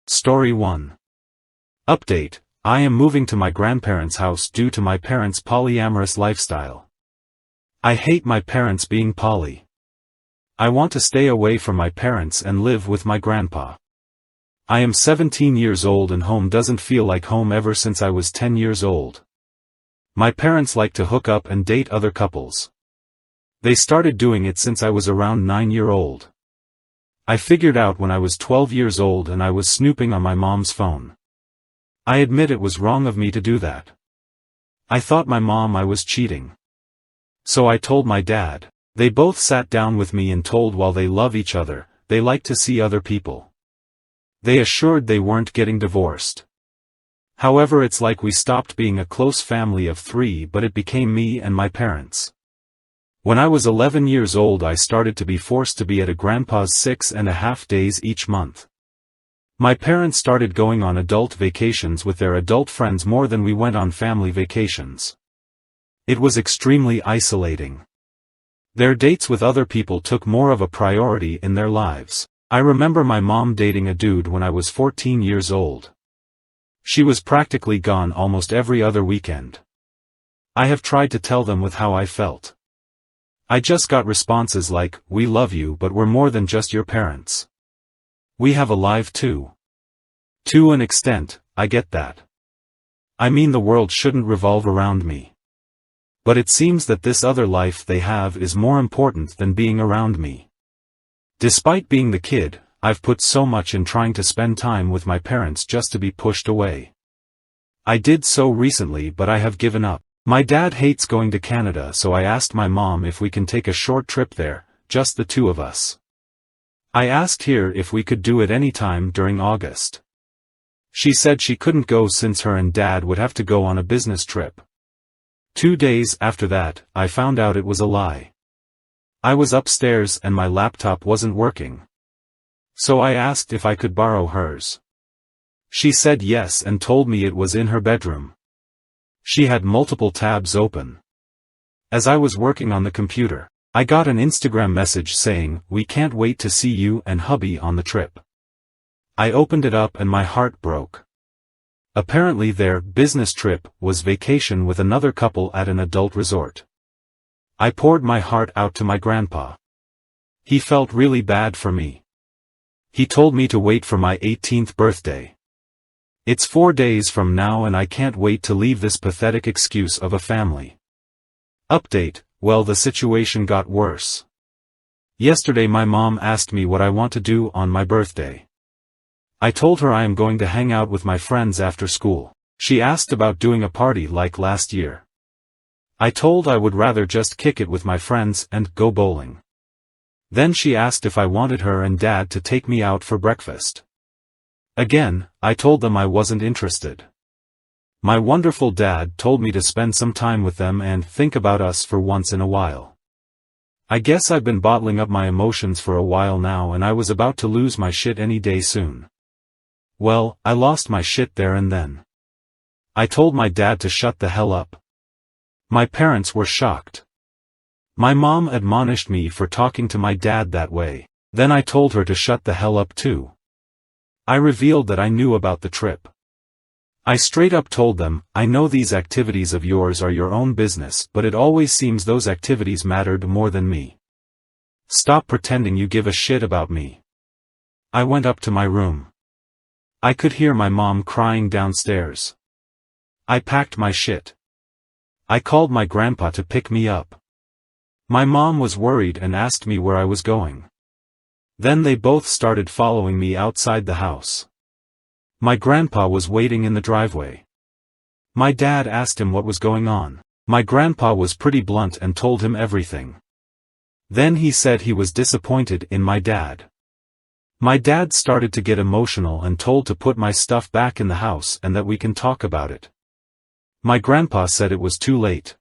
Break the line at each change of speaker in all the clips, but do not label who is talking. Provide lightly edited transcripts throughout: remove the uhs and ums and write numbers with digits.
Story 1. Update: I am moving to my grandparents' house due to my parents' polyamorous lifestyle. I hate my parents being poly. I want to stay away from my parents and live with my grandpa. I am 17 years old and home doesn't feel like home ever since I was 10 years old. My parents like to hook up and date other couples. They started doing it since I was around 9-year-old. I figured out when I was 12 years old and I was snooping on my mom's phone. I admit it was wrong of me to do that. I thought my mom I was cheating. So I told my dad. They both sat down with me and told while they love each other, they like to see other people. They assured they weren't getting divorced. However, it's like we stopped being a close family of 3 but it became me and my parents. When I was 11 years old I started to be forced to be at a grandpa's 6.5 days each month. My parents started going on adult vacations with their adult friends more than we went on family vacations. It was extremely isolating. Their dates with other people took more of a priority in their lives. I remember my mom dating a dude when I was 14 years old. She was practically gone almost every other weekend. I have tried to tell them with how I felt. I just got responses like, "We love you but we're more than just your parents. We have a life too." To an extent, I get that. I mean, the world shouldn't revolve around me. But it seems that this other life they have is more important than being around me. Despite being the kid, I've put so much in trying to spend time with my parents just to be pushed away. I did so recently but I have given up. My dad hates going to Canada, so I asked my mom if we can take a short trip there, just the 2 of us. I asked her if we could do it any time during August. She said she couldn't go since her and dad would have to go on a business trip. 2 days after that, I found out it was a lie. I was upstairs and my laptop wasn't working. So I asked if I could borrow hers. She said yes and told me it was in her bedroom. She had multiple tabs open. As I was working on the computer, I got an Instagram message saying, "We can't wait to see you and hubby on the trip." I opened it up and my heart broke. Apparently their business trip was vacation with another couple at an adult resort. I poured my heart out to my grandpa. He felt really bad for me. He told me to wait for my 18th birthday. It's 4 days from now and I can't wait to leave this pathetic excuse of a family. Update: well, the situation got worse. Yesterday my mom asked me what I want to do on my birthday. I told her I am going to hang out with my friends after school. She asked about doing a party like last year. I told I would rather just kick it with my friends and go bowling. Then she asked if I wanted her and dad to take me out for breakfast. Again, I told them I wasn't interested. My wonderful dad told me to spend some time with them and think about us for once in a while. I guess I've been bottling up my emotions for a while now and I was about to lose my shit any day soon. Well, I lost my shit there and then. I told my dad to shut the hell up. My parents were shocked. My mom admonished me for talking to my dad that way. Then I told her to shut the hell up too. I revealed that I knew about the trip. I straight up told them, "I know these activities of yours are your own business, but it always seems those activities mattered more than me. Stop pretending you give a shit about me." I went up to my room. I could hear my mom crying downstairs. I packed my shit. I called my grandpa to pick me up. My mom was worried and asked me where I was going. Then they both started following me outside the house. My grandpa was waiting in the driveway. My dad asked him what was going on. My grandpa was pretty blunt and told him everything. Then he said he was disappointed in my dad. My dad started to get emotional and told to put my stuff back in the house and that we can talk about it. My grandpa said it was too late.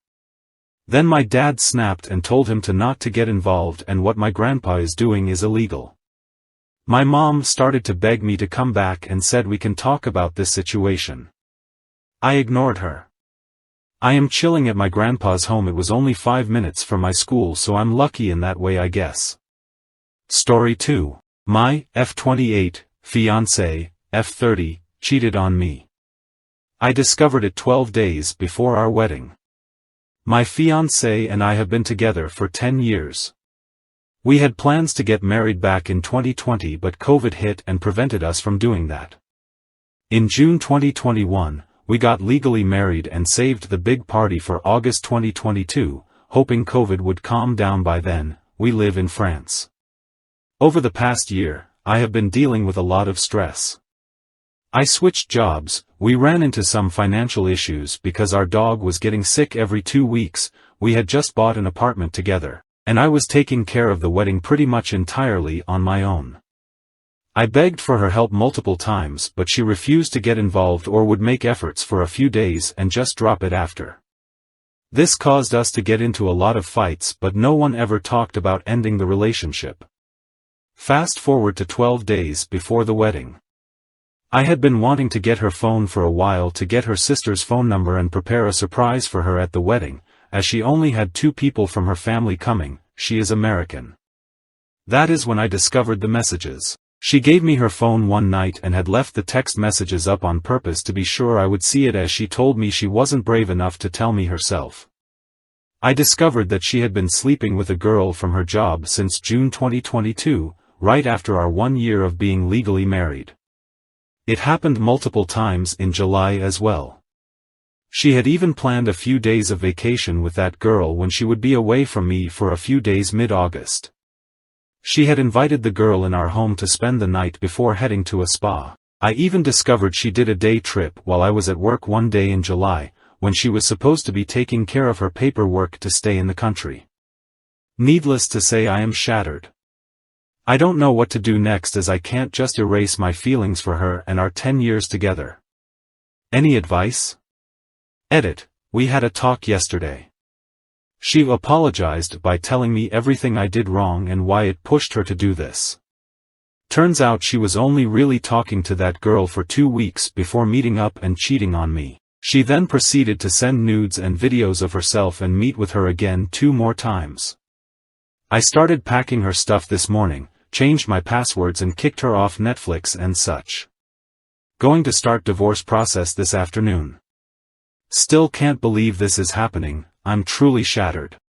Then my dad snapped and told him to not to get involved and what my grandpa is doing is illegal. My mom started to beg me to come back and said we can talk about this situation. I ignored her. I am chilling at my grandpa's home. It was only 5 minutes from my school, so I'm lucky in that way, I guess. Story 2. My F28 fiancé F30, cheated on me. I discovered it 12 days before our wedding. My fiancé and I have been together for 10 years. We had plans to get married back in 2020 but COVID hit and prevented us from doing that. In June 2021, we got legally married and saved the big party for August 2022, hoping COVID would calm down by then. We live in France. Over the past year, I have been dealing with a lot of stress. I switched jobs, we ran into some financial issues because our dog was getting sick every 2 weeks, we had just bought an apartment together, and I was taking care of the wedding pretty much entirely on my own. I begged for her help multiple times but she refused to get involved or would make efforts for a few days and just drop it after. This caused us to get into a lot of fights but no one ever talked about ending the relationship. Fast forward to 12 days before the wedding. I had been wanting to get her phone for a while to get her sister's phone number and prepare a surprise for her at the wedding, as she only had 2 people from her family coming. She is American. That is when I discovered the messages. She gave me her phone one night and had left the text messages up on purpose to be sure I would see it, as she told me she wasn't brave enough to tell me herself. I discovered that she had been sleeping with a girl from her job since June 2022, right after our 1 year of being legally married. It happened multiple times in July as well. She had even planned a few days of vacation with that girl when she would be away from me for a few days mid-August. She had invited the girl in our home to spend the night before heading to a spa. I even discovered she did a day trip while I was at work one day in July, when she was supposed to be taking care of her paperwork to stay in the country. Needless to say, I am shattered. I don't know what to do next, as I can't just erase my feelings for her and our 10 years together. Any advice? Edit, we had a talk yesterday. She apologized by telling me everything I did wrong and why it pushed her to do this. Turns out she was only really talking to that girl for 2 weeks before meeting up and cheating on me. She then proceeded to send nudes and videos of herself and meet with her again 2 more times. I started packing her stuff this morning, changed my passwords and kicked her off Netflix and such. Going to start divorce process this afternoon. Still can't believe this is happening. I'm truly shattered.